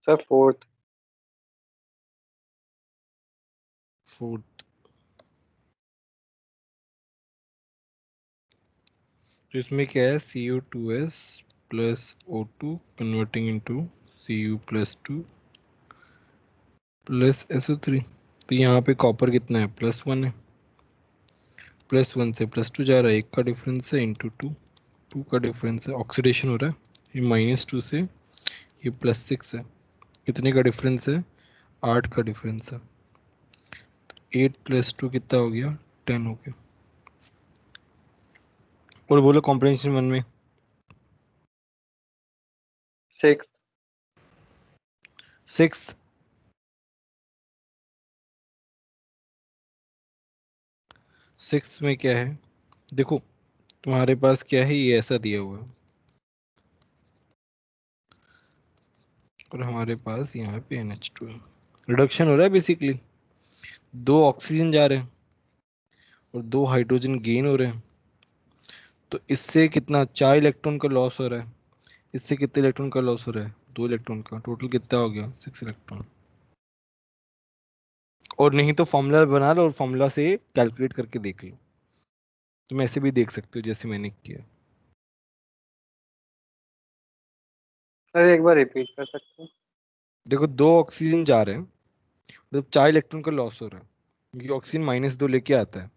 Sir fourth. Fourth. तो इसमें क्या है, CO2s plus O2 converting into Cu+2 plus SO3। तो यहाँ पे कॉपर कितना है, +1 है, +1 से +2 जा रहा है, 1 का डिफरेंस है इंटू 2, 2 का डिफरेंस है, ऑक्सीडेशन हो रहा है, ये -2 से ये +6 है, कितने का डिफरेंस है, 8 का डिफरेंस है, 8 + 2 कितना हो गया, 10 हो गया। और बोलो कॉम्प्रिहेंशन 1 में 6। 6। 6 में क्या है, देखो तुम्हारे पास क्या है, ये ऐसा दिया हुआ है और हमारे पास यहाँ पे NH2 है, रिडक्शन हो रहा है बेसिकली, 2 ऑक्सीजन जा रहे हैं और 2 हाइड्रोजन गेन हो रहे हैं, तो इससे कितना 4 इलेक्ट्रॉन का लॉस हो रहा है, इससे कितने इलेक्ट्रॉन का लॉस हो रहा है, 2 इलेक्ट्रॉन का, टोटल कितना हो गया, 6 इलेक्ट्रॉन। और नहीं तो फॉर्मूला बना लो और फॉर्मूला से कैलकुलेट करके देख लो, तुम ऐसे भी देख सकते हो जैसे मैंने किया। सर एक बार रिपीट कर सकते हैं? देखो 2 ऑक्सीजन जा रहे हैं, मतलब 4 इलेक्ट्रॉन का लॉस हो रहा है, क्योंकि ऑक्सीजन -2 लेके आता है,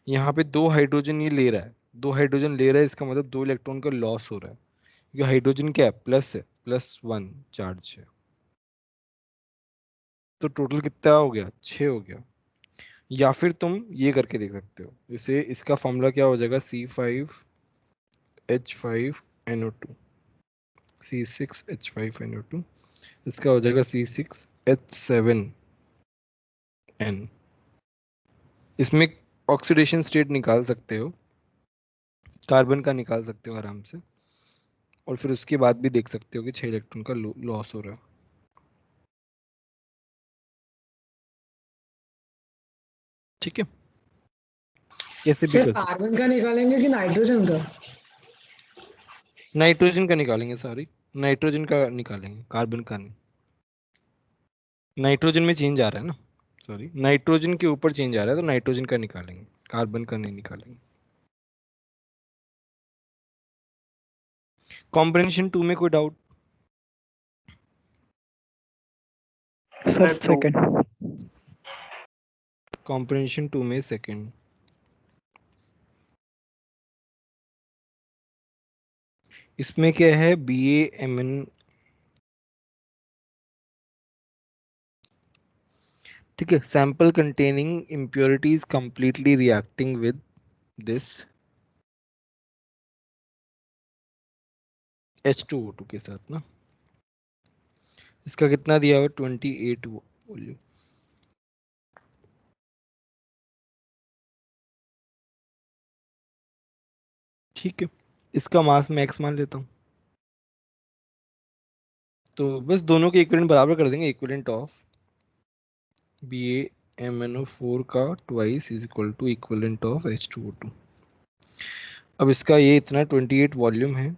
यहाँ पे 2 हाइड्रोजन ये ले रहा है, 2 हाइड्रोजन ले रहा है, इसका मतलब 2 इलेक्ट्रॉन का लॉस हो रहा है, क्योंकि हाइड्रोजन क्या है, प्लस है, +1 चार्ज है, तो टोटल कितना हो गया, 6 हो गया। या फिर तुम ये करके देख सकते हो, जैसे इसका फॉर्मूला क्या हो जाएगा, C5H5NO2, C6H5NO2, इसका हो जाएगा C6H7N। इसमें ऑक्सीडेशन स्टेट निकाल सकते हो, कार्बन का निकाल सकते हो आराम से, और फिर उसके बाद भी देख सकते हो कि 6 इलेक्ट्रॉन का लॉस हो रहा है। ठीक है, कैसे भी सर कर सकते, कार्बन का निकालेंगे कि नाइट्रोजन का? नाइट्रोजन का निकालेंगे, सॉरी नाइट्रोजन का निकालेंगे, कार्बन का नहीं, नाइट्रोजन में चेंज आ रहा है ना, सॉरी नाइट्रोजन के ऊपर चेंज आ रहा है, तो नाइट्रोजन का निकालेंगे, कार्बन का नहीं निकालेंगे। कॉम्प्रिहेंशन 2 में कोई doubt? Sir sir 2। Second. Comprehension 2 में सेकंड, इसमें क्या है, BaMN, ठीक है, sample containing impurities completely reacting with this H2O2 के साथ ना, इसका कितना दिया हुआ, 28 वॉल्यूम। ठीक है, इसका मास मैक्स मान लेता हूँ, तो बस दोनों के इक्विवेलेंट बराबर कर देंगे, इक्विवेलेंट ऑफ BaMNO4 का twice is equal to equivalent of H2O2। अब इसका ये इतना 28 वॉल्यूम है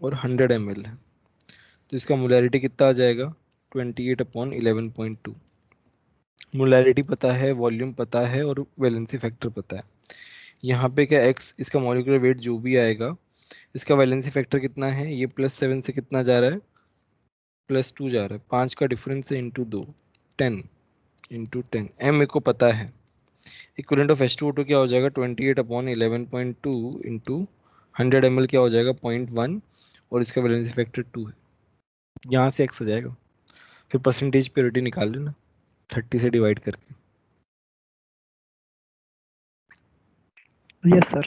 और 100 ml है, तो इसका मोलैरिटी कितना आ जाएगा, 28/11.2। मोलैरिटी पता है, वॉल्यूम पता है और वैलेंसी फैक्टर पता है। यहाँ पे क्या x, इसका मॉलिक्यूलर वेट जो भी आएगा, इसका वैलेंसी फैक्टर कितना है, ये +7 से कितना जा रहा है, +2 जा रहा है, 5 का डिफरेंस है इंटू 2, 10 इंटू 10, m मेरे को पता है, इक्विवेलेंट ऑफ H2O2 क्या हो जाएगा, 28/11.2 इंटू 100 ml क्या हो जाएगा, 0.1, और इसका वैलेंसी फैक्टर 2 है, यहाँ से x आ जाएगा, फिर परसेंटेज प्योरिटी निकाल लेना 30 से डिवाइड करके। Yes sir.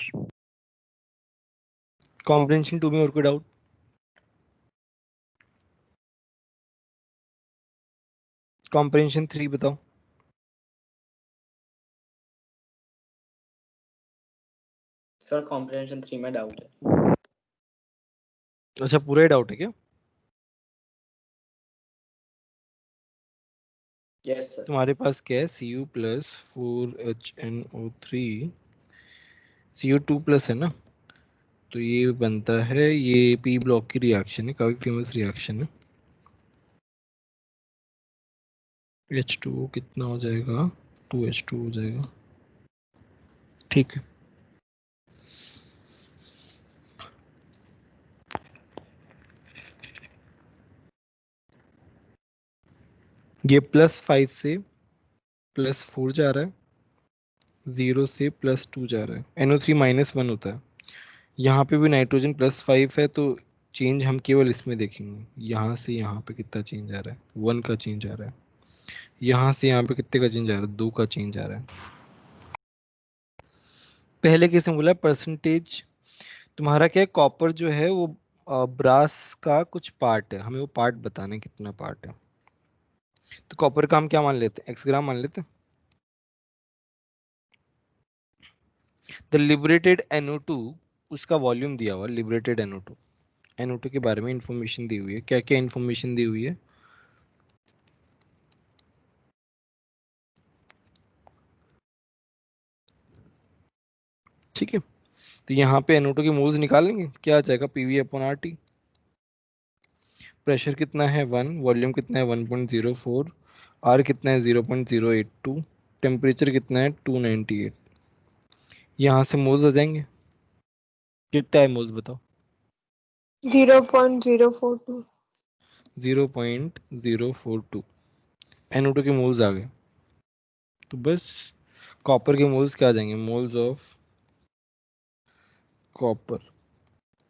कॉम्प्रिहेंशन 2 में और कोई डाउट? कॉम्प्रिहेंशन 3 बताओ। सर कॉम्प्रिहेंशन 3 में डाउट है। अच्छा, पूरा ही डाउट है क्या? Yes sir. तुम्हारे पास क्या है, Cu+4HNO3, Cu2+ है ना, तो ये बनता है, ये P ब्लॉक की रिएक्शन है, काफी फेमस रिएक्शन है, H2O कितना हो जाएगा, 2H2 हो जाएगा। ठीक है, ये +5 से +4 जा रहा है, 0 से +2 जा रहा है, NO3 -1 होता है। यहाँ पे भी नाइट्रोजन +5 है, तो चेंज हम केवल इसमें देखेंगे, यहाँ से यहाँ पे कितना चेंज आ रहा है, 1 का चेंज आ रहा है। यहाँ से यहाँ पे कितने का चेंज आ रहा है, 2 का चेंज आ रहा है। पहले केस में बोला परसेंटेज तुम्हारा क्या है, कॉपर जो है वो ब्रास का कुछ पार्ट है, हमें वो पार्ट बताना है कितना पार्ट है। तो कॉपर का हम क्या मान लेते हैं, x ग्राम मान लेते हैं। द लिबरेटेड NO2, उसका वॉल्यूम दिया हुआ लिबरेटेड NO2 के बारे में इंफॉर्मेशन दी हुई है। क्या क्या इंफॉर्मेशन दी हुई है, ठीक है। तो यहाँ पे NO2 के मोल्स निकालेंगे, क्या आ जाएगा, PV/RT। प्रेशर कितना है 1, वॉल्यूम कितना है 1.04, R कितना है 0.082, टेम्परेचर कितना है 298। यहाँ से मोल्स आ जाएंगे, कितना है मोल्स बताओ, 0.042 0.042। NO2 के मोल्स आ गए, तो बस कॉपर के मोल्स क्या आ जाएंगे, moles of copper,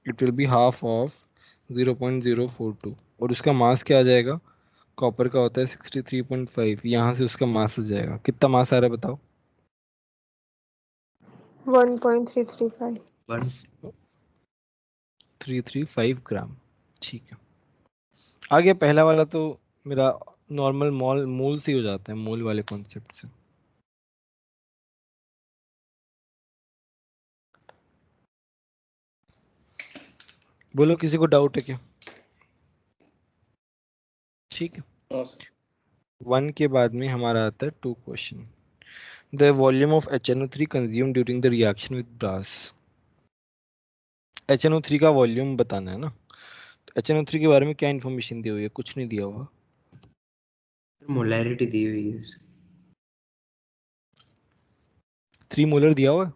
it will be half of 0.042, और उसका मास क्या आ जाएगा, कॉपर का होता है 63.5, यहाँ से उसका मास आ जाएगा, कितना मास आ रहा है बताओ, 1.335 335 ग्राम। ठीक है, आ गया पहला वाला, तो मेरा नॉर्मल मोल से ही हो जाता है, मोल वाले कॉन्सेप्ट से। बोलो किसी को डाउट है क्या, ठीक है। No sir. 1 के बाद में हमारा आता है 2 question. The volume of HNO3 consume during the reaction with brass. HNO3 का वॉल्यूम बताना है ना, तो HNO3 के बारे में क्या इन्फॉर्मेशन दी हुई है, कुछ नहीं दिया हुआ। मोलैरिटी दी हुई है उसकी। 3 मोलर दिया हुआ है,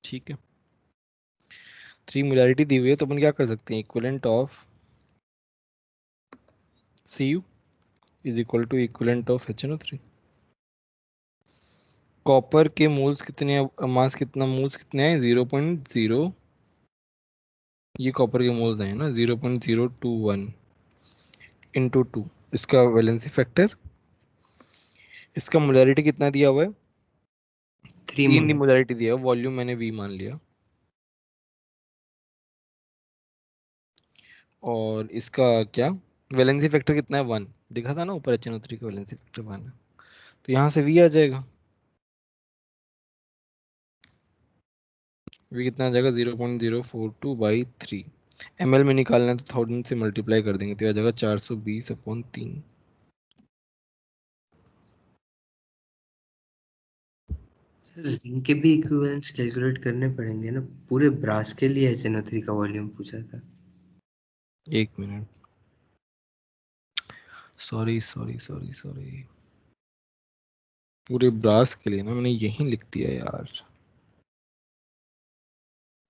ठीक है। 3 मोलैरिटी दी हुई है, तो अपन क्या कर सकते हैं, equivalent of Cu is equal to equivalent of HNO3। Copper के मोल्स कितने, मास कितना, मोल्स कितने हैं 0.0, ये कॉपर के मोल्स हैं ना 0.021 इंटू 2, इसका वैलेंसी फैक्टर, इसका मोलैरिटी कितना दिया हुआ है, 3 3 मोलर। मोलैरिटी दिया है, वॉल्यूम मैंने V मान लिया, और इसका क्या वैलेंसी फैक्टर कितना है 1, दिखा था ना ऊपर HNO3 का वैलेंसी फैक्टर 1 है, तो यहाँ से V आ जाएगा, V कितना आ जाएगा 0.042/3, ml में निकालना है तो 1000 से मल्टीप्लाई कर देंगे, तो आ जाएगा 420/3। सर जिंक के भी इक्विवेलेंट्स कैलकुलेट करने पड़ेंगे ना, पूरे ब्रास के लिए HNO3 का वॉल्यूम पूछा था। 1 मिनट, सॉरी, पूरे ब्रास के लिए ना, मैंने यहीं लिख दिया यार,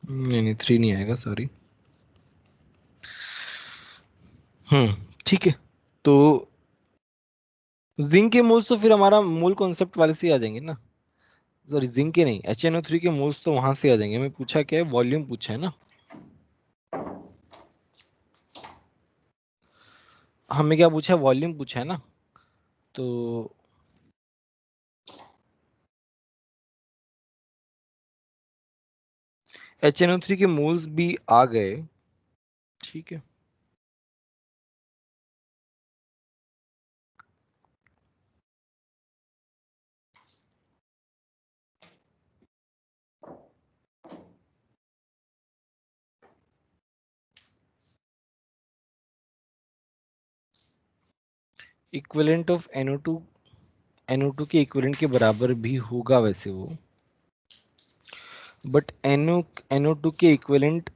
नहीं 3 नहीं आएगा, सॉरी। ठीक है, तो जिंक के मोल्स तो फिर हमारा मूल कॉन्सेप्ट वाले से ही आ जाएंगे ना, सॉरी जिंक के नहीं, HNO3 के मोल्स तो वहां से आ जाएंगे। हमें पूछा क्या है, वॉल्यूम पूछा है ना, हमें क्या पूछा है, वॉल्यूम पूछा है ना, तो HNO3 के मोल्स भी आ गए, ठीक है। इक्विवेलेंट ऑफ NO2 के इक्विवेलेंट के बराबर भी होगा वैसे वो, बट NO2 के इक्विवेलेंट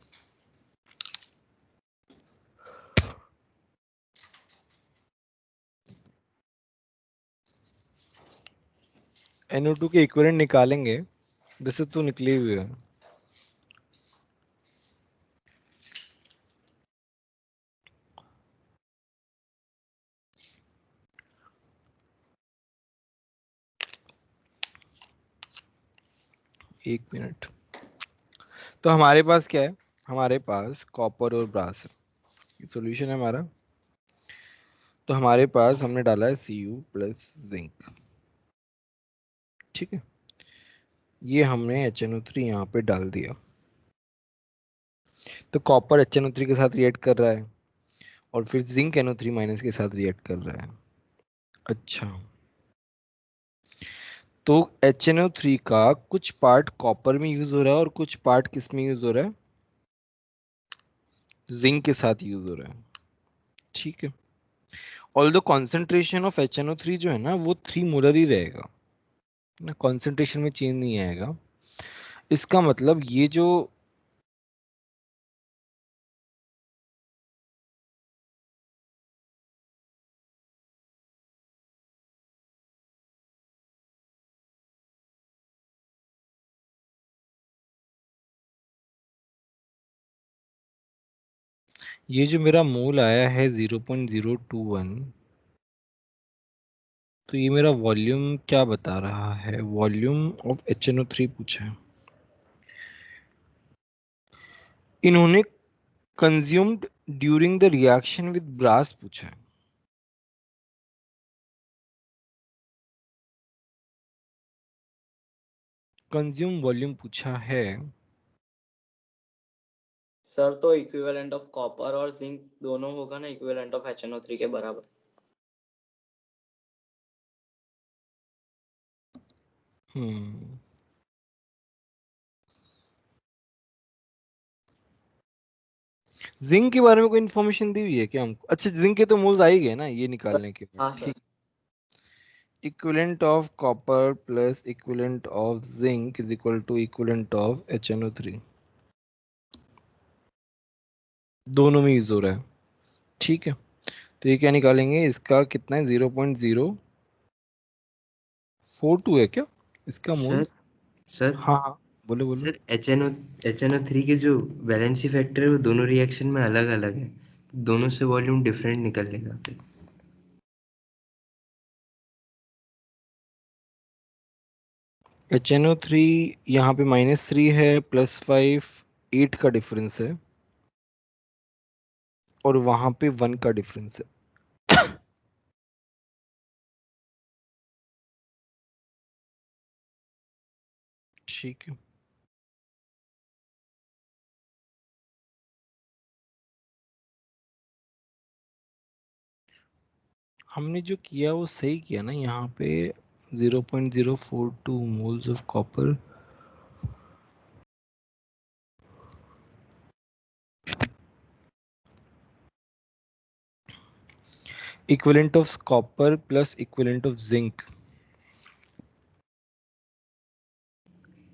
NO2 के इक्विवेलेंट निकालेंगे, वैसे तो निकले हुए हैं। एक मिनट। तो हमारे पास क्या है, हमारे पास कॉपर और ब्रास है, सॉल्यूशन है हमारा। तो हमारे पास हमने डाला है Cu प्लस जिंक, ठीक है। ये हमने HNO3 यहाँ पे डाल दिया। तो कॉपर HNO3 के साथ रिएक्ट कर रहा है और फिर जिंक NO3 माइनस के साथ रिएक्ट कर रहा है। अच्छा, तो HNO3 का कुछ पार्ट कॉपर में यूज हो रहा है और कुछ पार्ट किस में यूज हो रहा है, जिंक के साथ यूज हो रहा है, ठीक है। ऑल्दो कॉन्सेंट्रेशन ऑफ HNO3 जो है ना वो 3 मोलर ही रहेगा ना, कॉन्सेंट्रेशन में चेंज नहीं आएगा। इसका मतलब ये जो मेरा मोल आया है 0.021, तो ये मेरा वॉल्यूम क्या बता रहा है, वॉल्यूम ऑफ HNO3 पूछा है। इन्होंने consumed during the reaction with brass पूछा है। कंज्यूम वॉल्यूम पूछा है। सर तो इक्विवेलेंट ऑफ कॉपर और जिंक दोनों होगा ना इक्विवेलेंट ऑफ HNO3 के बराबर। हम्म, जिंक के बारे में कोई इन्फॉर्मेशन दी हुई है क्या हमको? अच्छा, जिंक के तो मोल्स आ ही गए ना ये निकालने के बाद, हाँ सर। ठीक। Equivalent of copper plus equivalent of zinc is equal to equivalent of HNO3, दोनों में यूज हो रहा है, ठीक है। तो ये क्या निकालेंगे, इसका कितना है, 0.042 है क्या इसका मोल? सर सर हाँ हाँ, बोलो बोलो। सर HNO3 के जो वैलेंसी फैक्टर है वो दोनों रिएक्शन में अलग अलग है, दोनों से वॉल्यूम डिफरेंट निकलेगा फिर। HNO3 यहाँ पे -3 है, +5 8 का डिफरेंस है, और वहां पे 1 का डिफरेंस है। ठीक है, हमने जो किया वो सही किया ना, यहाँ पे 0.042 moles of copper, equivalent of copper plus equivalent of zinc.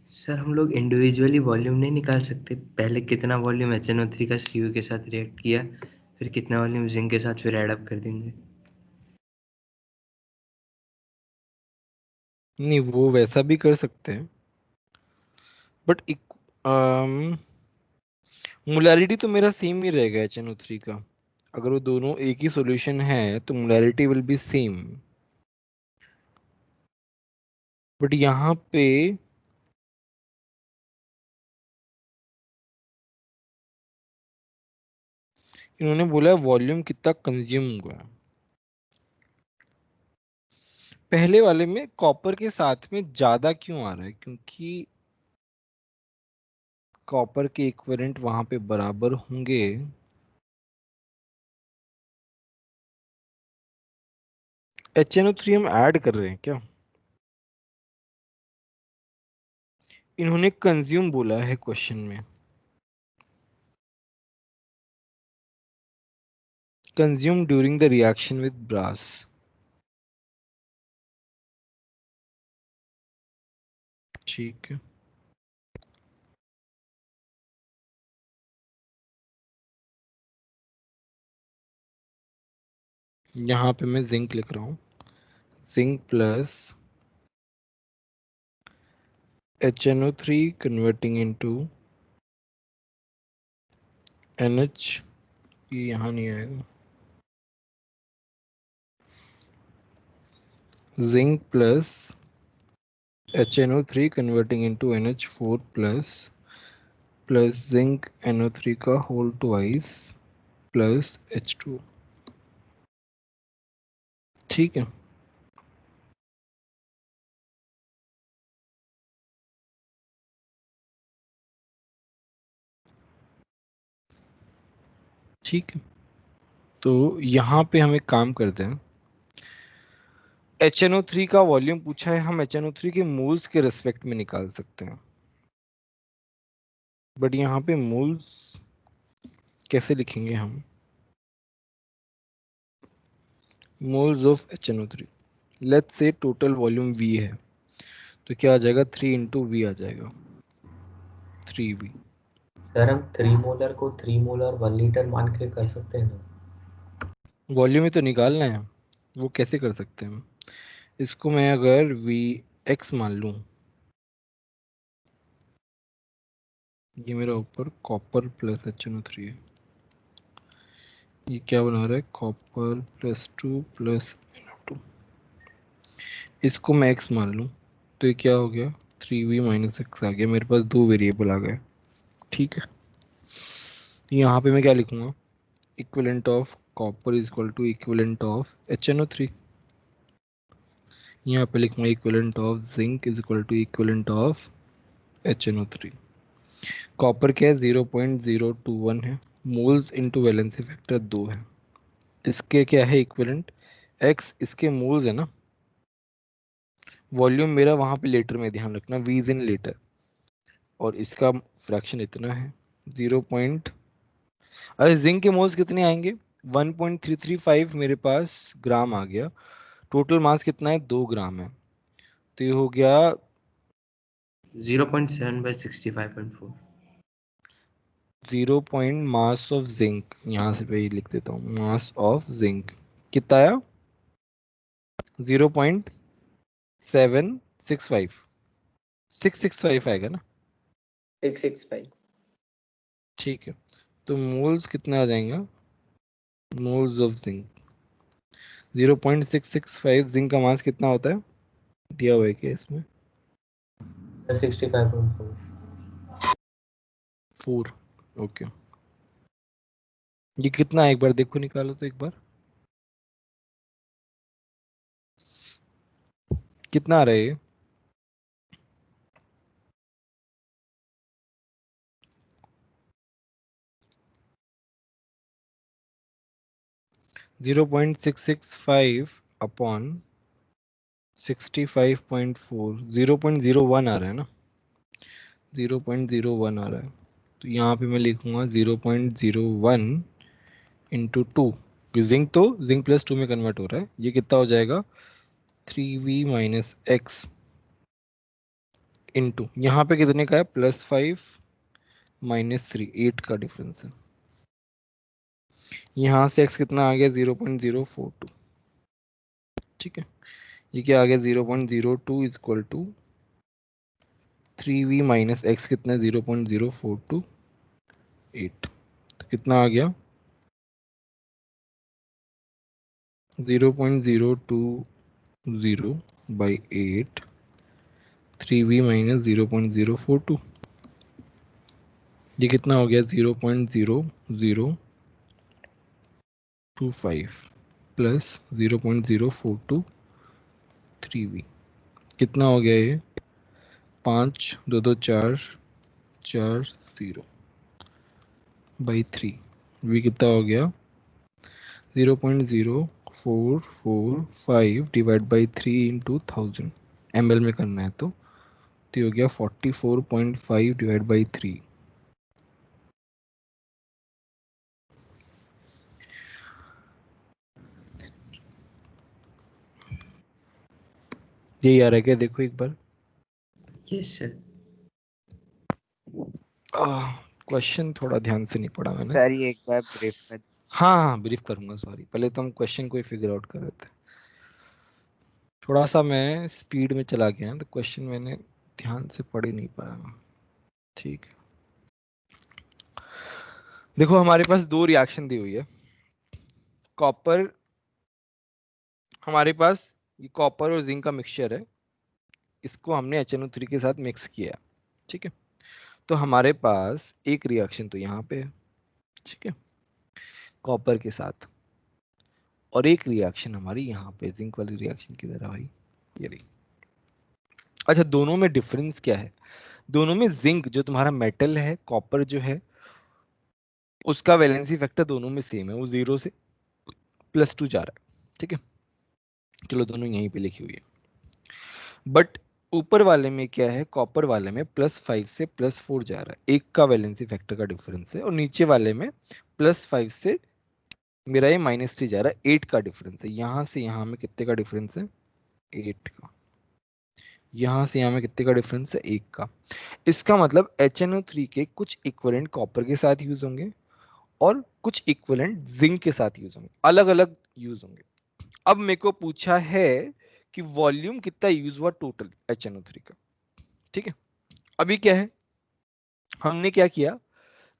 Sir हम लोग इंडिविजुअली वॉल्यूम नहीं निकाल सकते, पहले कितना वॉल्यूम HNO3 का Cu के साथ रिएक्ट किया, फिर कितना वॉल्यूम जिंक के साथ, फिर ऐड अप कर देंगे। नहीं, वो वैसा भी कर सकते हैं, बट मोलैरिटी तो मेरा सेम ही रहेगा HNO3 का। अगर वो दोनों एक ही सॉल्यूशन है तो molarity will be same, but यहाँ पे इन्होंने बोला वॉल्यूम कितना कंज्यूम हुआ। पहले वाले में कॉपर के साथ में ज्यादा क्यों आ रहा है, क्योंकि कॉपर के इक्विवेलेंट वहां पे बराबर होंगे। HNO3 हम ऐड कर रहे हैं क्या, इन्होंने कंज्यूम बोला है क्वेश्चन में, consume during the reaction with brass. ठीक है, यहाँ पे मैं जिंक लिख रहा हूँ, zinc plus HNO3 converting into NH, ये यहाँ नहीं आएगा, zinc plus HNO3 converting into NH4 plus zinc NO3 का होल ट्वाइस प्लस H2। ठीक है, ठीक है। तो यहाँ पे हम एक काम करते हैं, HNO3 का वॉल्यूम पूछा है, हम HNO3 के मोल्स के रिस्पेक्ट में निकाल सकते हैं, बट यहाँ पे मोल्स कैसे लिखेंगे हम? Moles of HNO3, let's say total volume V है, तो क्या आ जाएगा, 3 इंटू वी आ जाएगा, 3V। सर हम 3 मोलर को 3 मोलर 1 लीटर मान के कर सकते हैं ना? वॉल्यूम ही तो निकालना है, वो कैसे कर सकते हैं हम? इसको मैं अगर Vx मान लूं, ये मेरा ऊपर कॉपर प्लस HNO3 है, ये क्या बना रहा है, कॉपर प्लस 2 प्लस NO2, इसको मैं x मान लूं, तो ये क्या हो गया, 3V माइनस एक्स आ गया, मेरे पास दो वेरिएबल आ गए। ठीक है, तो यहाँ पे मैं क्या लिखूंगा, equivalent of copper is equal to equivalent of HNO3, यहाँ पे लिखूंगा equivalent of zinc is equal to equivalent of HNO3। Copper क्या है, 0.021 है, मोल्स इनटू वैलेंसी फैक्टर 2 है, इसके क्या है इक्विवेलेंट, x इसके मोल्स है ना, वॉल्यूम मेरा वहां पे लीटर में, ध्यान रखना v इज इन लीटर, और इसका फ्रैक्शन इतना है 0. अरे जिंक के मोल्स कितने आएंगे, 1.335 मेरे पास ग्राम आ गया, टोटल मास कितना है, 2 ग्राम है, तो ये हो गया 0.7 by 65.4। 0. मास ऑफ जिंक, यहाँ से मैं लिख देता हूँ, मास ऑफ जिंक कितना आया, 0.765, 665 आएगा ना, 665। ठीक है। तो मोल्स कितना आ जाएगा, मोल्स ऑफ जिंक 0.665, जिंक का मास कितना होता है, दिया हुआ है क्या इसमें, 65.4। 4, ओके। ये कितना है, एक बार देखो, निकालो तो एक बार, कितना आ रहा है ये, zero point six six five upon 65.4, 0.01 आ रहा है ना, 0.01 आ रहा है, तो यहाँ पे मैं लिखूंगा 0.01 इंटू 2, जिंक प्लस 2 में कन्वर्ट हो रहा है, ये कितना हो जाएगा, 3V माइनस एक्स इंटू, यहाँ पे कितने का है, +5 -3, 8 का डिफरेंस है, यहाँ से x कितना आ गया, 0.042, ठीक है, ये क्या आ गया, 0.02 is equal to 3V minus X कितना है, 0.0428, तो कितना आ गया, 0.020 बाई 8, 3V माइनस 0.042, ये कितना हो गया, 0.0025 प्लस 0.042 3V, कितना हो गया ये, 5 2 2 4 4 0 बाई 3, V कितना हो गया, 0.0445 डिवाइड बाई 3 इंटू 1000 ml में करना है, तो ये हो गया 44.5 डिवाइड बाई 3, यही आ रहा है क्या, देखो एक बार, यस सर। क्वेश्चन थोड़ा ध्यान से नहीं पढ़ा मैंने, सर ये एक बार ब्रीफ कर। हाँ हाँ ब्रीफ करूंगा, सॉरी, पहले तो हम क्वेश्चन को ही फिगर आउट कर रहे थे, थोड़ा सा मैं स्पीड में चला गया, तो क्वेश्चन मैंने ध्यान से पढ़ ही नहीं पाया। ठीक है, देखो हमारे पास दो रिएक्शन दी हुई है। कॉपर, हमारे पास ये कॉपर और जिंक का मिक्सचर है, इसको हमने HNO3 के साथ मिक्स किया। ठीक है, तो हमारे पास एक रिएक्शन तो यहाँ पे है, ठीक है, कॉपर के साथ, और एक रिएक्शन हमारी यहाँ पे जिंक वाली रिएक्शन की तरह भाई, ये देखिए। अच्छा, दोनों में डिफरेंस क्या है? दोनों में जिंक जो तुम्हारा मेटल है, कॉपर जो है, उसका वैलेंसी फैक्टर दोनों में सेम है, वो 0 से +2 जा रहा है। ठीक है, चलो दोनों यहीं पे लिखी हुई है। बट ऊपर वाले में क्या है, कॉपर वाले में +5 से +4 जा रहा है, एक का वैलेंसी फैक्टर का डिफरेंस है, और नीचे वाले में +5 से मेरा ये -3 जा रहा है, 8 का डिफरेंस है। यहां से यहां में कितने का डिफरेंस है? 8 का। यहां से यहां में कितने का डिफरेंस है? 1 का। इसका मतलब HNO3 के कुछ इक्विवेलेंट कॉपर के साथ यूज होंगे और कुछ इक्विवेलेंट जिंक के साथ यूज होंगे, अलग अलग यूज होंगे। अब मेरे को पूछा है कि वॉल्यूम कितना यूज हुआ टोटल HNO3 का। ठीक है, अभी क्या है, हमने क्या किया,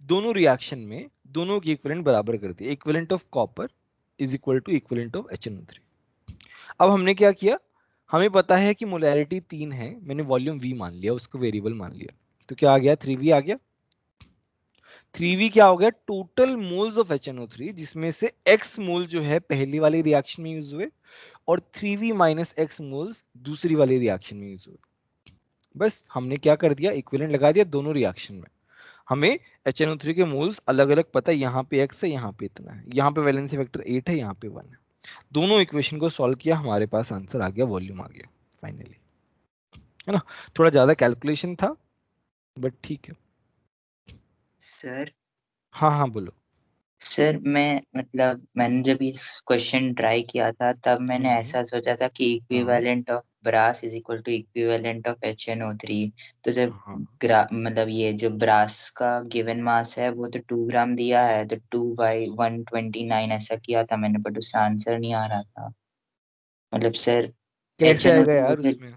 दोनों रिएक्शन में दोनों की इक्विवेलेंट बराबर कर दिया। Equivalent of copper is equal to equivalent of HNO3। अब हमने क्या किया, हमें पता है कि मोलैरिटी 3 है, मैंने वॉल्यूम V मान लिया, उसको वेरिएबल मान लिया, तो क्या आ गया, 3V आ गया। 3V क्या हो गया, टोटल मोल्स ऑफ HNO3, जिसमें से x मोल जो है पहली वाली रिएक्शन में यूज हुए और 3V माइनस x मोल्स दूसरी वाली रिएक्शन में यूज हुए। बस हमने क्या कर दिया, इक्विवेलेंट लगा दिया दोनों रिएक्शन में। हमें HNO3 के मोल्स अलग अलग पता है, यहाँ पे x है, यहाँ पे इतना है, यहाँ पे वैलेंसी फैक्टर 8 है, यहाँ पे 1 है। दोनों इक्वेशन को सॉल्व किया, हमारे पास आंसर आ गया, वॉल्यूम आ गया फाइनली, है ना। थोड़ा ज्यादा कैलकुलेशन था बट ठीक है। सर हाँ हाँ बोलो। सर मैं मतलब मैंने जब इस क्वेश्चन ट्राई किया था तब मैंने ऐसा सोचा था कि equivalent of brass is equal to equivalent of HNO3। तो सर हाँ मतलब ये जो ब्रास का गिवन मास है वो तो 2 ग्राम दिया है, तो 2/129 ऐसा किया था मैंने, बट उससे आंसर नहीं आ रहा था। मतलब सर कैसे आएगा यार, HNO3 उसमें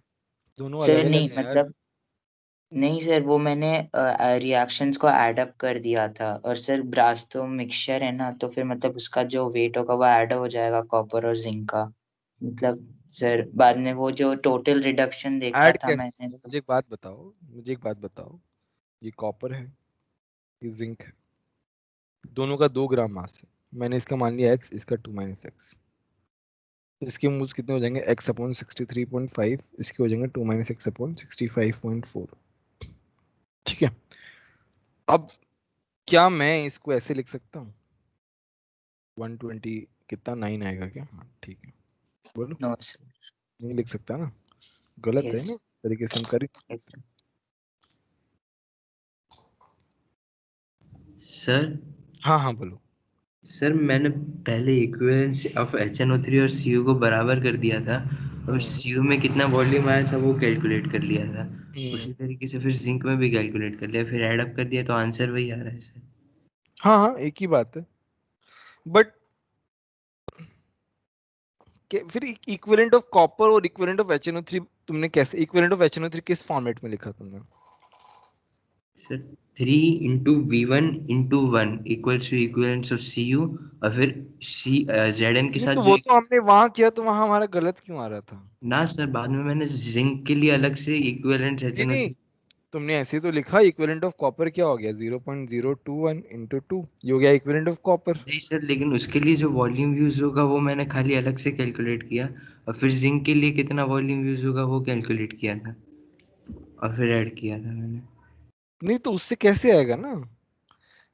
दोनों अलग सर अलग नहीं है यार। मतलब नहीं सर, वो मैंने रिएक्शंस को ऐड अप कर दिया था, और सर ब्रास तो मिक्सचर है ना, तो फिर मतलब उसका जो वेट होगा वो ऐड हो जाएगा कॉपर और जिंक का। मतलब सर बाद में वो जो टोटल रिडक्शन देखा ऐड था कैसे, मैंने तो मुझे एक बात बताओ, मुझे एक बात बताओ, ये कॉपर है, ये जिंक है, दोनों का 2 ग्राम मास है, मैंने इसका मान लिया x, इसका 2 - x, इसके मूल्स कितने हो जाएंगे, x/63.5, इसके हो जाएंगे 2 - x/65.4। ठीक है, अब क्या मैं इसको ऐसे लिख सकता हूँ, 120 कितना 9 आएगा क्या? हाँ ठीक है, बोलो। No sir. नहीं लिख सकता ना, गलत है ना, यस इस तरीके से हम करें। यस सर हाँ हाँ बोलो। सर मैंने पहले इक्विवेलेंस ऑफ HNO3 और CO को बराबर कर दिया था, और CO में कितना वॉल्यूम आया था वो कैलकुलेट कर लिया था। उसी तरीके से फिर जिंक में भी कैलकुलेट कर लिया, फिर ऐड अप कर दिया, तो आंसर वही आ रहा है सर। हाँ हाँ एक ही बात है, बट फिर इक्विवेलेंट ऑफ कॉपर और इक्विवेलेंट ऑफ HNO3 तुमने कैसे, इक्विवेलेंट ऑफ HNO3 किस फॉर्मेट में लिखा तुमने? Sir 3 × V1 × 1 equals to equivalence of CU, और फिर Zn के नहीं तो साथ वो जो तो हमने वहां किया, तो वहां हमारा गलत क्यों आ रहा था? ना सर, बाद में मैंने जिंक के लिए अलग से इक्विवेलेंट नहीं नहीं, HNO3। तुमने ऐसे ही तो लिखा, इक्विवेलेंट ऑफ कॉपर क्या हो गया, 0.021 × 2, ये हो गया इक्विवेलेंट ऑफ कॉपर। नहीं सर, लेकिन उसके लिए जो वॉल्यूम यूज होगा वो मैंने खाली अलग से कैलकुलेट किया, और फिर जिंक के लिए कितना वॉल्यूम यूज होगा वो कैलकुलेट किया था, और फिर ऐड किया था मैंने। नहीं तो उससे कैसे आएगा ना,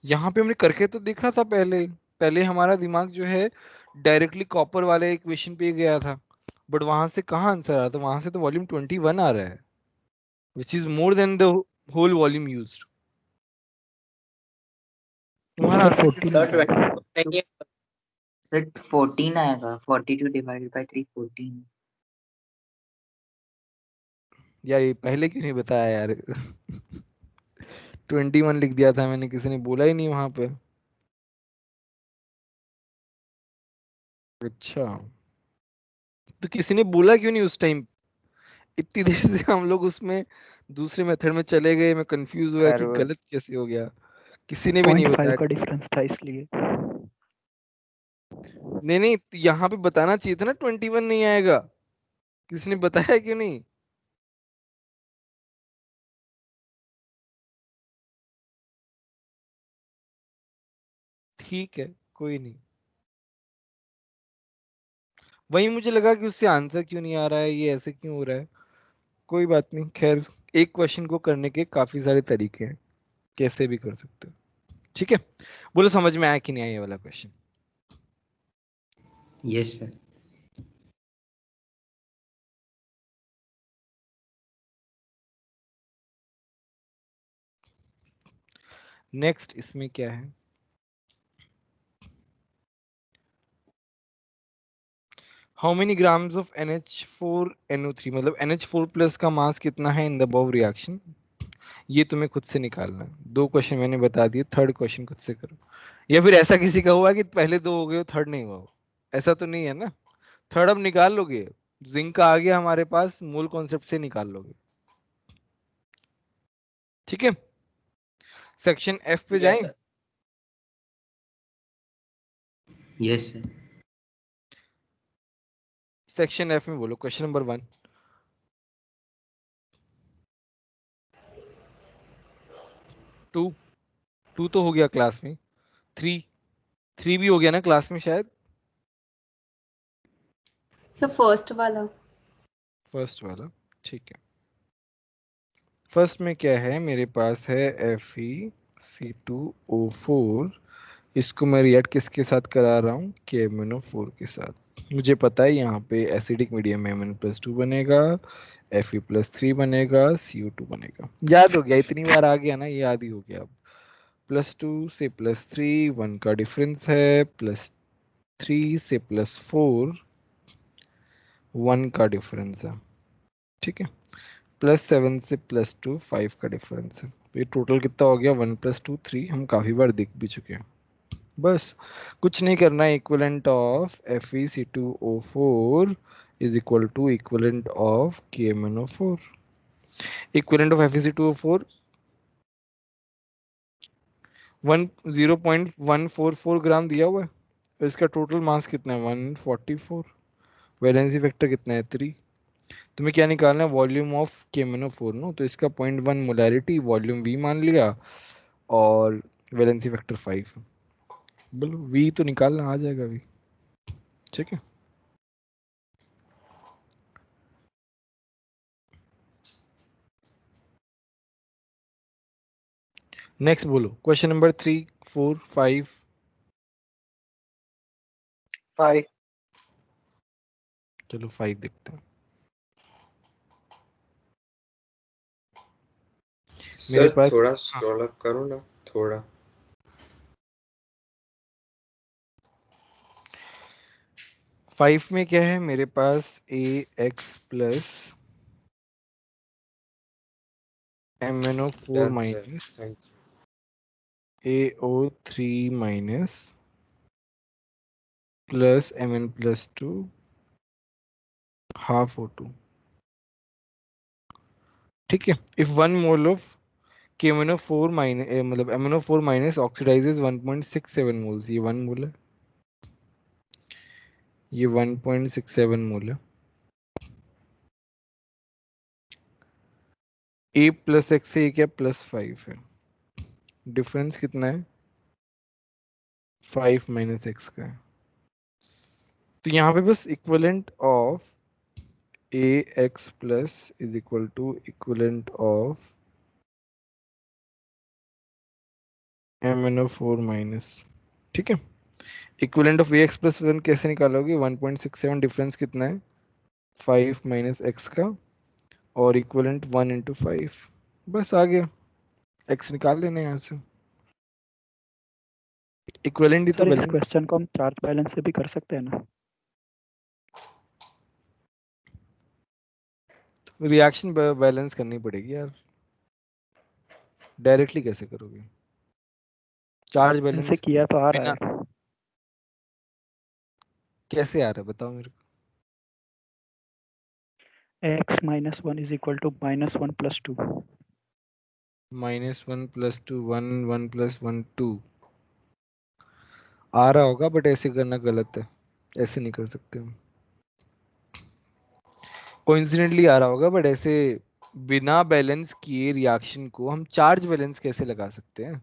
यहाँ पे हमने करके तो देखा था पहले, पहले हमारा दिमाग जो है डायरेक्टली कॉपर वाले इक्वेशन पे गया था, बट वहां से कहाँ आंसर आ रहा था, वहां से तो वॉल्यूम 21 आ रहा है, which is more than the whole volume used. तुम्हारा सर आंसर 14 कैसे सर आ रहा 24 है? नहीं है। सर 14 आएगा, 42 डिवाइडेड बाय 3 14। यार ये पहले क्यों नहीं बताया यार? 21 लिख दिया था मैंने, किसी ने बोला ही नहीं वहां पे। अच्छा, तो किसी ने बोला क्यों नहीं उस टाइम, इतनी देर से हम लोग उसमें दूसरे मेथड में चले गए, मैं कंफ्यूज हुआ सर कि वो गलत कैसे हो गया, किसी ने भी नहीं 0.5 बताया। का डिफरेंस था इसलिए। नहीं नहीं, तो यहाँ पे बताना चाहिए था ना 21 नहीं आएगा, किसी ने बताया क्यों नहीं? ठीक है, कोई नहीं। वही मुझे लगा कि उससे आंसर क्यों नहीं आ रहा है, ये ऐसे क्यों हो रहा है। कोई बात नहीं, खैर एक क्वेश्चन को करने के काफी सारे तरीके हैं, कैसे भी कर सकते हो। ठीक है, बोलो समझ में आया कि नहीं आया ये वाला क्वेश्चन? Yes sir. नेक्स्ट इसमें क्या है, how many grams of NH4NO3, मतलब NH4 प्लस का मास कितना है इन द अबव रिएक्शन, ये तुम्हें खुद से निकालना है। 2 क्वेश्चन मैंने बता दिए, थर्ड क्वेश्चन खुद से करो। या फिर ऐसा किसी का हुआ कि पहले 2 हो गए हो, थर्ड नहीं हुआ हो, ऐसा तो नहीं है ना? थर्ड अब निकाल लोगे, जिंक का आ गया हमारे पास, मूल कॉन्सेप्ट से निकाल लोगे। ठीक है, सेक्शन F पे जाएं। Yes sir. Yes sir. Section F में बोलो क्वेश्चन नंबर 1। 2 तो हो गया क्लास में। 3 भी हो गया ना क्लास में शायद। सर फर्स्ट वाला। फर्स्ट वाला, ठीक है। फर्स्ट में क्या है, मेरे पास है FeC2O4, इसको मैं रिएक्ट किसके साथ करा रहा हूँ, KMnO4 के साथ। मुझे पता है यहाँ पे एसिडिक मीडियम में Mn+2 बनेगा, Fe+3 बनेगा, CO2 बनेगा। याद हो गया, इतनी बार आ गया ना, ये याद ही हो गया। अब +2 से +3 1 का डिफरेंस है, +3 से +4 1 का डिफरेंस है। ठीक है, +7 से +2 5 का डिफरेंस है। तो ये टोटल कितना हो गया, 1 + 2 3, हम काफी बार देख भी चुके हैं। बस कुछ नहीं करना है, equivalent of FeC2O4 is equal to equivalent of KMnO4। Equivalent of FeC2O4 0.144 gram दिया हुआ है, तो इसका टोटल मास कितना है 144, वैलेंसी फैक्टर कितना है 3। तुम्हें क्या निकालना है, वॉल्यूम ऑफ KMnO4 नो, तो इसका 0.1 मोलैरिटी वॉल्यूम V मान लिया और वैलेंसी फैक्टर 5। बोलो V तो निकालना आ जाएगा V। ठीक है, नेक्स्ट बोलो क्वेश्चन नंबर 3 4 5। 5। चलो 5 देखते हैं। मेरे सर पास थोड़ा हाँ, स्क्रॉल अप करो ना थोड़ा। 5 में क्या है, मेरे पास AX plus MnO4 done sir, minus thank AO3 minus plus Mn+2 half O2। ठीक है, if 1 mole of KMnO4 minus मतलब MnO4 माइनस ऑक्सीडाइजेज 1.67 मोल्स, ये 1 मोल है, ये 1.67 मोल है। A प्लस एक्स से क्या +5 है, डिफरेंस कितना है 5 माइनस एक्स का है। तो यहाँ पे बस equivalent of AX plus is equal to equivalent of MnO4 minus. ठीक है, इक्विवेलेंट ऑफ AX प्लस 1 कैसे निकालोगे, 1.67 डिफरेंस कितना है 5 माइनस एक्स का, और इक्विवेलेंट 1 इंटू 5, बस आ गया। एक्स निकाल लेना यहाँ से, इक्विवेलेंट ही तो सर इस बैलेंस। क्वेश्चन को हम चार्ज बैलेंस से भी कर सकते हैं ना? रिएक्शन बैलेंस करनी पड़ेगी यार, डायरेक्टली कैसे करोगे चार्ज इनसे बैलेंस किया तो आ रहा बिना? है। कैसे आ रहा है बताओ मेरे को। x minus 1 is equal to minus 1 plus 2. -1 + 2 1 1 + 1 2 आ रहा होगा, बट ऐसे करना गलत है, ऐसे नहीं कर सकते हम। कोइंसिडेंटली आ रहा होगा, बट ऐसे बिना बैलेंस किए रिएक्शन को हम चार्ज बैलेंस कैसे लगा सकते हैं?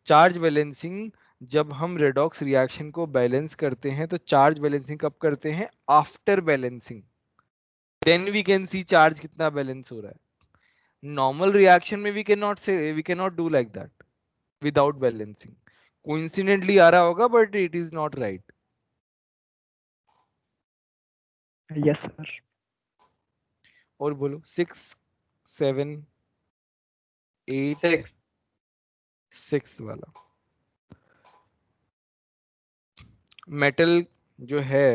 चार्ज बैलेंसिंग, जब हम रेडॉक्स रिएक्शन को बैलेंस करते हैं तो चार्ज बैलेंसिंग कब करते हैं? After balancing, then we can see charge कितना बैलेंस हो रहा है। नॉर्मल रिएक्शन में we can not do like that without balancing. Coincidentally आ रहा होगा, but it is not right. Yes, sir. और बोलो 6 7 8 6 6 वाला मेटल जो है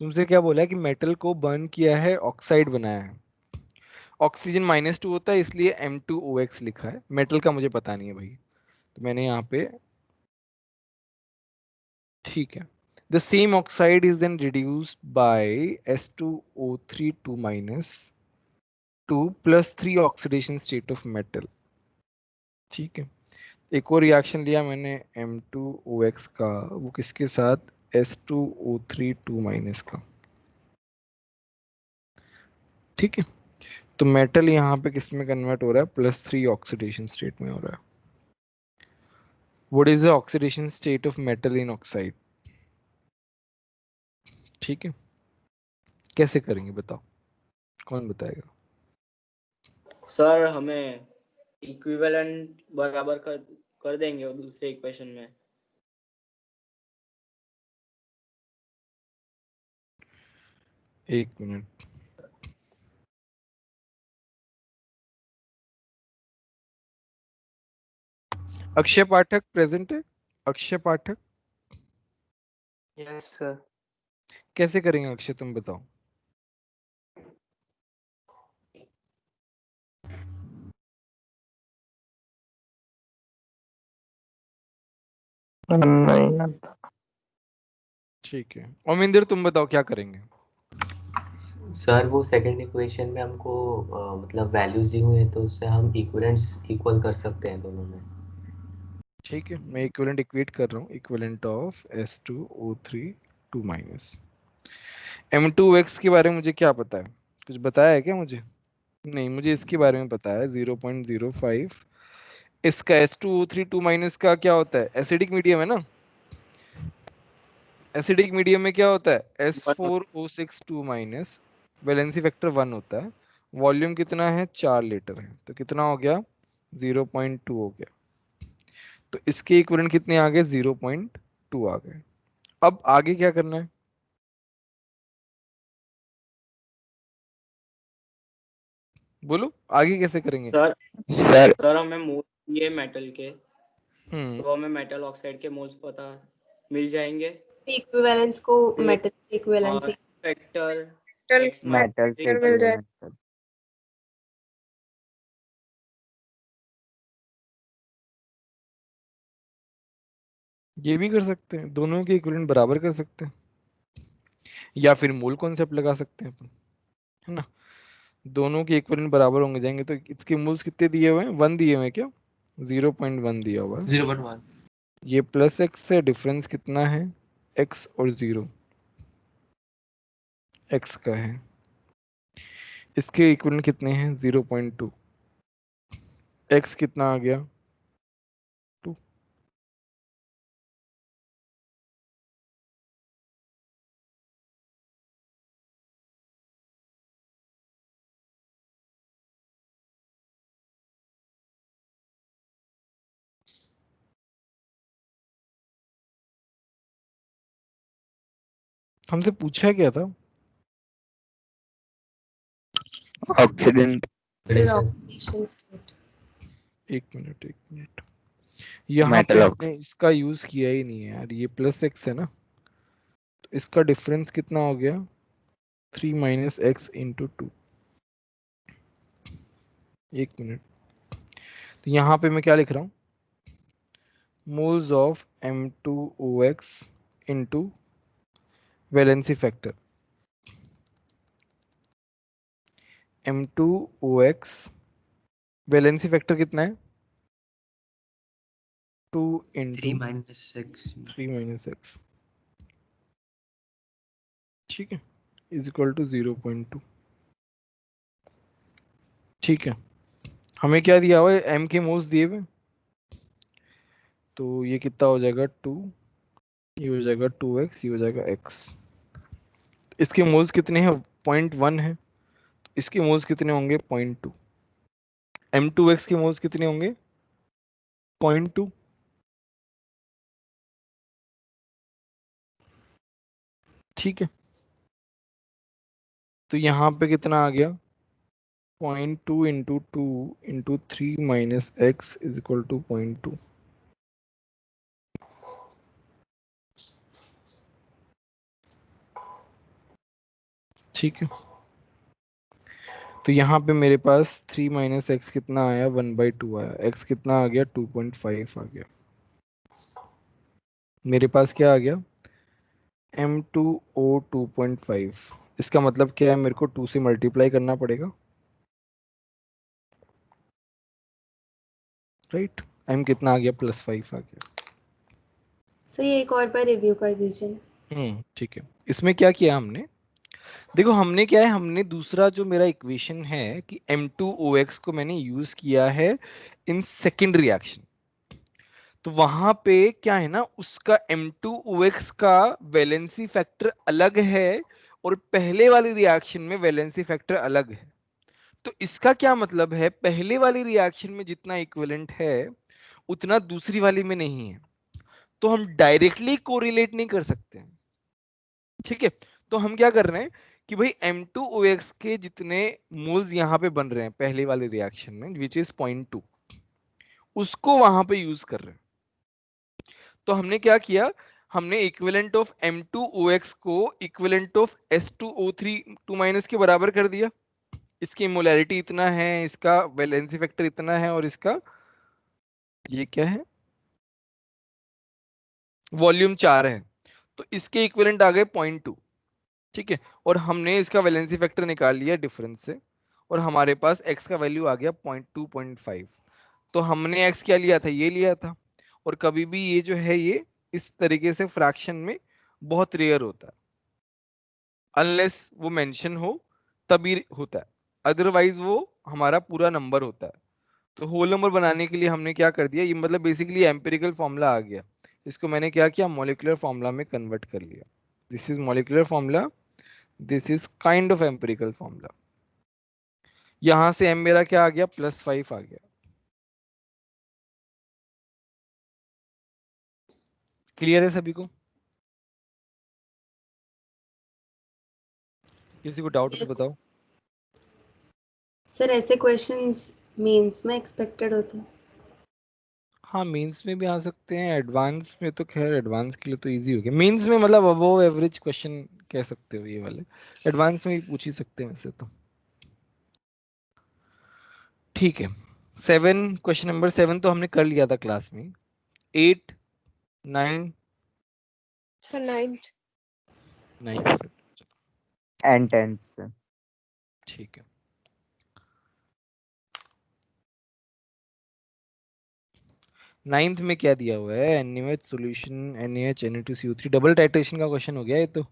तुमसे क्या बोला है कि मेटल को बर्न किया है, ऑक्साइड बनाया है, ऑक्सीजन -2 होता है, इसलिए M2OX लिखा है। मेटल का मुझे पता नहीं है भाई, तो मैंने यहाँ पे, ठीक है। The same oxide is then reduced by S2O3 2 2 plus 3 oxidation state of metal। ठीक है, एक और रिएक्शन लिया मैंने M2OX का, वो किसके साथ? S2O3 2 का। ठीक है, तो मेटल यहाँ पे किस में कन्वर्ट हो रहा है? +3 ऑक्सीडेशन स्टेट में हो रहा है। What is the oxidation state of metal in oxide? ठीक है, कैसे करेंगे बताओ, कौन बताएगा? सर हमें इक्विवेलेंट बराबर कर देंगे वो दूसरे इक्वेशन में। एक मिनट, अक्षय पाठक प्रेजेंट है? अक्षय पाठक, यस सर। कैसे करेंगे अक्षय, तुम बताओ। नहीं आता। ठीक है, ओमिंदर तुम बताओ क्या करेंगे। सर वो सेकंड इक्वेशन में हमको मतलब वैल्यूज दी हुई है, तो उससे हम इक्विवेलेंट्स इक्वल कर सकते हैं दोनों में। ठीक है, मैं इक्विवेलेंट इक्वेट कर रहा हूँ। इक्विवेलेंट ऑफ S2O3 2 M2X के बारे में मुझे क्या पता है? कुछ बताया है क्या मुझे? नहीं, मुझे इसके बारे में पता है 0.05। इसका S2O3 2 का क्या होता है? एसिडिक मीडियम है ना? एसिडिक मीडियम में क्या होता है? S4O6 2 वैलेंसी फैक्टर 1 होता है। वॉल्यूम कितना है? 4 लीटर है, तो कितना हो गया? 0.2 हो गया। तो इसके इक्विवेलेंट कितने आ गए? 0.2 आ गए। अब आगे क्या करना है? बोलो आगे कैसे करेंगे? सर हमें मोल दिए मेटल के, तो हमें मेटल ऑक्साइड के मोल्स पता मिल जाएंगे। इक्विवेलेंस को मेटल इक्विवेलेंस फैक्टर मेटल से मिल जाए। ये भी कर सकते हैं, दोनों के इक्विवेलेंट बराबर कर सकते हैं, या फिर मोल कॉन्सेप्ट लगा सकते हैं अपन, है ना? दोनों के इक्विवेलेंट बराबर होंगे जाएंगे, तो इसके मोल्स कितने दिए हुए हैं? 1 दिए हुए हैं क्या? 0.1 दिया हुआ है। 0.1। ये +x से डिफरेंस कितना है? x और 0 x का है। इसके इक्विवेलेंट कितने हैं? 0.2। x कितना आ गया? 2। हमसे पूछा क्या था? ऑक्सीडेंट। Oxidation state. एक मिनट, यहाँ पे मेटल हमने इसका यूज किया ही नहीं है यार, ये +x है ना, तो इसका डिफरेंस कितना हो गया? 3 - x × 2। एक मिनट, तो यहाँ पे मैं क्या लिख रहा हूँ? moles of M2OX into valency factor M2OX valency factor कितना है 2 into 3 minus x ठीक है इज इक्वल टू 0.2 ठीक है हमें क्या दिया हुआ है m के मोल्स दिए हुए तो ये कितना हो जाएगा 2 ये हो जाएगा 2x ये हो जाएगा x इसके मोल्स कितने हैं 0.1 है तो इसके मोल्स कितने होंगे 0.2 M2x के मोल्स कितने होंगे 0.2 ठीक है तो यहाँ पे कितना आ गया 0.2 into 2 into 3 minus x is equal to 0.2 ठीक है तो यहाँ पे मेरे पास 3 minus x कितना आया 1/2 आया x कितना आ गया 2.5 आ गया मेरे पास क्या आ गया M2O 2.5 इसका मतलब क्या है मेरे को 2 से मल्टीप्लाई करना पड़ेगा राइट m कितना आ गया +5 आ गया सर ये एक और बार रिव्यू कर दीजिए ठीक है इसमें क्या किया हमने देखो हमने क्या है हमने दूसरा जो मेरा इक्वेशन है कि M2OX को मैंने यूज किया है इन सेकेंड रिएक्शन तो वहां पे क्या है ना उसका M2OX का वैलेंसी फैक्टर अलग है और पहले वाली रिएक्शन में वैलेंसी फैक्टर अलग है तो इसका क्या मतलब है पहले वाली रिएक्शन में जितना इक्विवेलेंट है उतना दूसरी वाली में नहीं है तो हम डायरेक्टली कोरिलेट नहीं कर सकते ठीक है तो हम क्या कर रहे हैं कि भाई M2OX के जितने मोल्स यहाँ पे बन रहे हैं पहले वाले रिएक्शन में विच इज 0.2 उसको वहां पे यूज कर रहे हैं तो हमने क्या किया हमने इक्विवेलेंट ऑफ M2OX को इक्विवेलेंट ऑफ S2O3 2- के बराबर कर दिया इसकी मोलैरिटी इतना है इसका वैलेंसी फैक्टर इतना है और इसका ये क्या है वॉल्यूम 4 है तो इसके इक्विवेलेंट आ गए 0.2 ठीक है और हमने इसका वैलेंसी फैक्टर निकाल लिया डिफरेंस से और हमारे पास x का वैल्यू आ गया 0.2.5 तो हमने x क्या लिया था ये लिया था और कभी भी ये जो है ये इस तरीके से फ्रैक्शन में बहुत रेयर होता है अनलेस वो मेंशन हो तभी होता है अदरवाइज वो हमारा पूरा नंबर होता है तो होल नंबर बनाने के लिए हमने क्या कर दिया ये मतलब बेसिकली एम्पिरिकल फॉर्मूला आ गया इसको मैंने क्या किया मॉलिक्यूलर फॉर्मूला में कन्वर्ट कर लिया this is molecular formula this is kind of empirical formula यहां से m मेरा क्या आ गया +5 आ गया क्लियर है सभी को किसी को डाउट तो बताओ सर ऐसे क्वेश्चंस मेंस में एक्सपेक्टेड होते हैं हाँ मेंस में भी आ सकते हैं एडवांस में तो खैर एडवांस के लिए तो इजी हो गया मेंस में मतलब अबव एवरेज क्वेश्चन कह सकते हो ये वाले एडवांस में भी पूछ ही सकते हैं वैसे तो ठीक है 7 क्वेश्चन नंबर 7 तो हमने कर लिया था क्लास में 8 9 9th 9 एंड 10th ठीक है नाइन्थ में क्या दिया हुआ है NaOH solution NaH Na2CO3 double titration का क्वेश्चन हो गया ये तो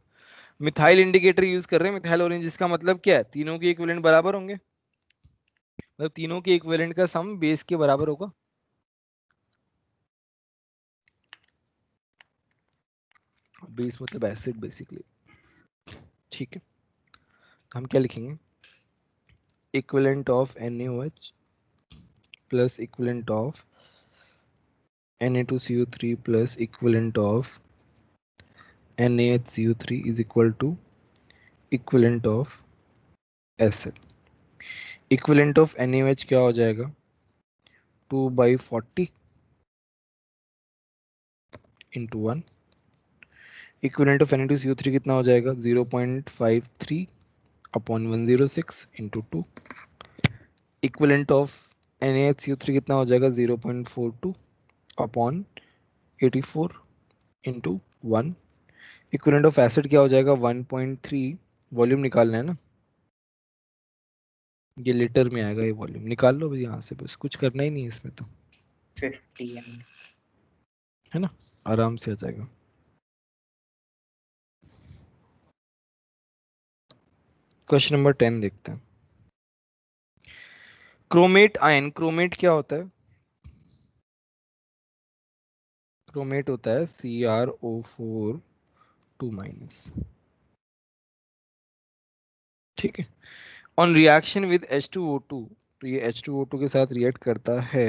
मिथाइल इंडिकेटर यूज कर रहे हैं मिथाइल ऑरेंज इसका मतलब क्या है तीनों के इक्विवेलेंट बराबर होंगे मतलब तीनों के इक्विवेलेंट का सम बेस के बराबर होगा बेस मतलब एसिड बेसिकली ठीक है हम क्या लिखेंगे equivalent of NaOH plus equivalent of Na2CO3 plus equivalent of NaHCO3 is equal to equivalent of acid. Equivalent of NaOH क्या हो जाएगा 2/40 into 1. Equivalent of Na2CO3 कितना हो जाएगा 0.53 upon 106 into 2. Equivalent of NaHCO3 कितना हो जाएगा 0.42 upon 84 into 1, equivalent of acid क्या हो जाएगा 1.3, वॉल्यूम निकालना है ना, ये लीटर में आएगा, ये वॉल्यूम निकाल लो यहाँ से, बस कुछ करना ही नहीं है इसमें तो, 50 ml। है ना, आराम से आ जाएगा। क्वेश्चन नंबर 10 देखते हैं। क्रोमेट आयन, क्रोमेट क्या होता है? क्रोमेट होता है CrO4 2-, ठीक है। ऑन रिएक्शन विद H2O2, तो ये H2O2 के साथ रिएक्ट करता है,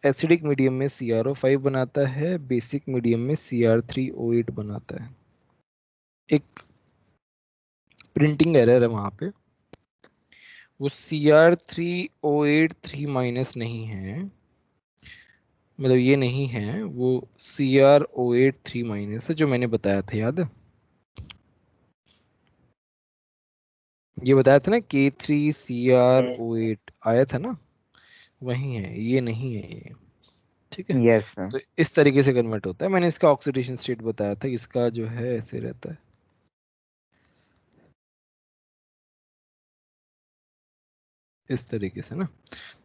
एसिडिक मीडियम में CrO5 बनाता है, बेसिक मीडियम में Cr3O8 बनाता है। एक प्रिंटिंग एरर है वहां पे, वो Cr3O8 3- नहीं है, मतलब ये नहीं है, वो CrO8 3- है, जो मैंने बताया था, याद है? ये बताया था ना, K3CrO8 आया था ना, वही है, ये नहीं है ये, ठीक है। Yes sir. तो इस तरीके से कन्वर्ट होता है, मैंने इसका ऑक्सीडेशन स्टेट बताया था, इसका जो है ऐसे रहता है, इस तरीके से ना,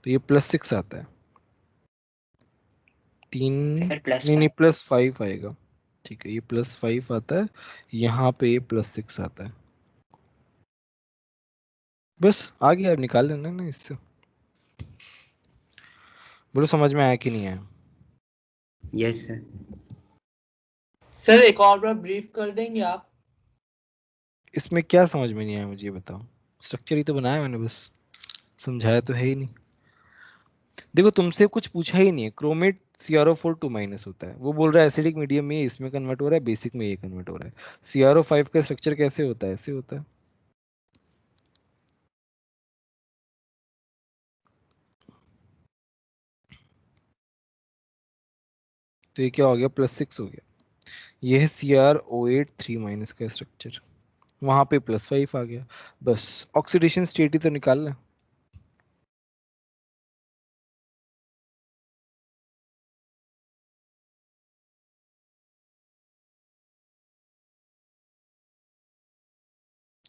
तो ये +6 आता है, 3 सर प्लस नहीं, 5। +5 आएगा, ठीक है, ये +5 आता है, यहाँ पे ये +6 आता है, बस आ गया, अब निकाल लेना ना इससे। बोलो समझ में आया कि नहीं आया? Yes sir. सर एक और बार ब्रीफ कर देंगे आप? इसमें क्या समझ में नहीं आया मुझे, ये बताओ, स्ट्रक्चर ही तो बनाया मैंने, बस समझाया तो है ही नहीं। देखो तुमसे कुछ पूछा ही नहीं है, क्रोमेट CrO4 2- होता है, वो बोल रहा है एसिडिक मीडियम में इसमें कन्वर्ट हो रहा है, बेसिक में ये कन्वर्ट हो रहा है, CrO5 का स्ट्रक्चर कैसे होता है, ऐसे होता है। तो ये क्या हो गया, +6 हो गया, ये है CrO8 3- का स्ट्रक्चर, वहां पे +5 आ गया, बस ऑक्सीडेशन स्टेट ही तो निकालना है।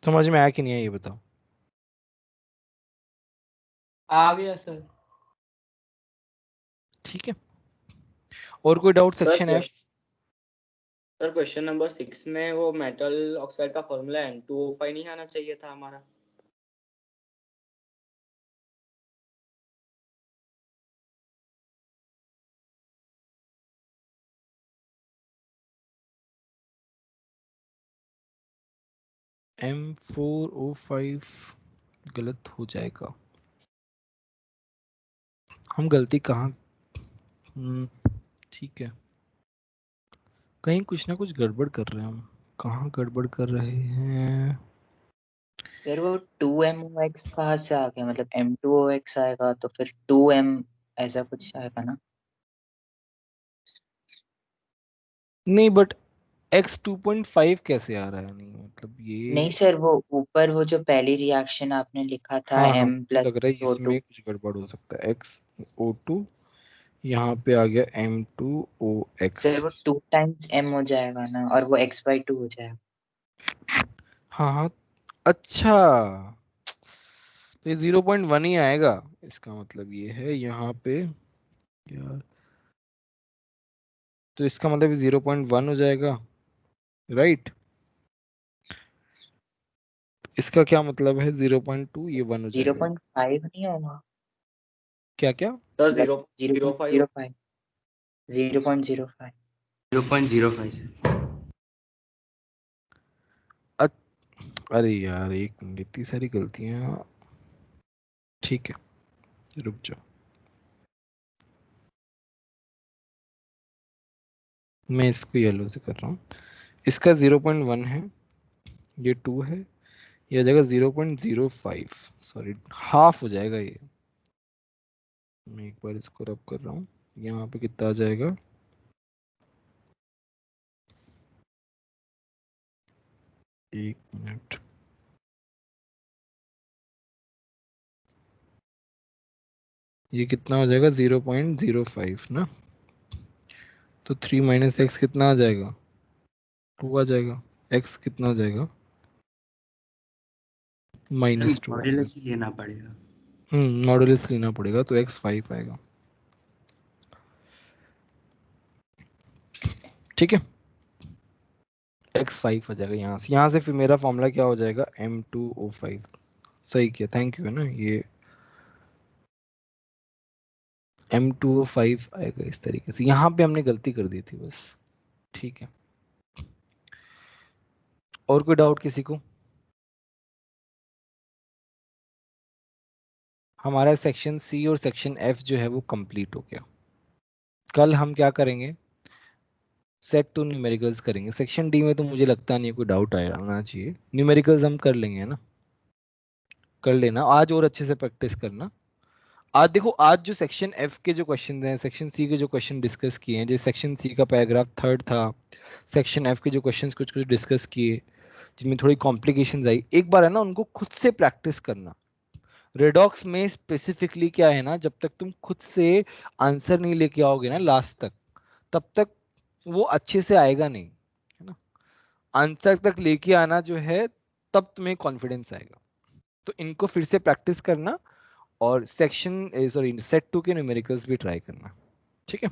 समझ में आया कि नहीं आया, ये बताओ। आ गया सर। ठीक है, और कोई doubt sir section F? Sir question number 6 में वो मेटल ऑक्साइड का फॉर्मूला N2O5 नहीं आना चाहिए था हमारा? M4O5 गलत हो जाएगा, हम गलती कहाँ, ठीक है, कहीं कुछ ना कुछ गड़बड़ कर रहे हैं हम, कहाँ गड़बड़ कर रहे हैं? फिर वो 2MOX कहाँ से आ गया, मतलब M2OX आएगा तो फिर 2M ऐसा कुछ आएगा ना? नहीं बट X 2.5 कैसे आ रहा है, नहीं मतलब नहीं ये, सर, वो ऊपर वो जो पहली रिएक्शन आपने लिखा था हाँ हाँ, M मुझे प्लस लग रहा है O2। इसमें कुछ गड़बड़ हो सकता है, XO2 यहाँ पे आ गया M2OX। सर वो 2 टाइम्स M हो जाएगा ना, और वो X/2 हो जाएगा। हाँ हाँ, अच्छा, तो ये 0.1 ही आएगा, इसका मतलब ये है यहाँ पे यार, तो इसका मतलब 0.1 हो जाएगा, राइट? इसका क्या मतलब है, 0.2, ये 1 हो जाएगा, 0.5 नहीं होगा? क्या क्या? सर मतलब 0.05 0.05 0.05। 0.05 अरे यार एक मिनट, इतनी सारी गलतियां, ठीक है रुक जाओ, मैं इसको येलो से कर रहा हूँ, इसका 0.1 है, ये 2 है, ये आ जाएगा 0.05, सॉरी हाफ हो जाएगा ये, मैं एक बार इसको रब कर रहा हूँ, यहाँ पे कितना आ जाएगा, एक मिनट, ये कितना हो जाएगा 0.05 ना, तो 3 माइनस एक्स कितना आ जाएगा? 2 आ जाएगा। एक्स कितना आ जाएगा? -2 आएगा। मॉड्यूलस ही लेना पड़ेगा। मॉडुलस लेना पड़ेगा, तो एक्स 5 आएगा। ठीक है, एक्स 5 आ जाएगा यहाँ से फिर मेरा फॉर्मूला क्या हो जाएगा? M2O5। सही किया, थैंक यू, है ना। ये M2O5 आएगा इस तरीके से। यहाँ पे हमने गलती कर दी थी बस। ठीक है, और कोई डाउट किसी को? हमारा सेक्शन सी और सेक्शन एफ जो है वो कंप्लीट हो गया। कल हम क्या करेंगे? सेट टू न्यूमेरिकल्स करेंगे। सेक्शन डी में तो मुझे लगता नहीं कोई डाउट आना चाहिए। न्यूमेरिकल्स हम कर लेंगे, है ना। कर लेना आज, और अच्छे से प्रैक्टिस करना। आज देखो, आज जो सेक्शन एफ के जो क्वेश्चन हैं, सेक्शन सी के जो क्वेश्चन डिस्कस किए हैं, जैसे सेक्शन सी का पैराग्राफ 3 था, सेक्शन एफ के जो क्वेश्चंस कुछ कुछ डिस्कस किए जिनमें थोड़ी कॉम्प्लिकेशंस आई, एक बार है ना उनको खुद से प्रैक्टिस करना। रेडॉक्स में स्पेसिफिकली क्या है ना, जब तक तुम खुद से आंसर नहीं लेके आओगे ना लास्ट तक, तब तक वो अच्छे से आएगा नहीं, है ना। आंसर तक लेके आना जो है, तब तुम्हें कॉन्फिडेंस आएगा। तो इनको फिर से प्रैक्टिस करना, और सेक्शन सेट 2 के न्यूमेरिकल्स भी ट्राई करना। ठीक है।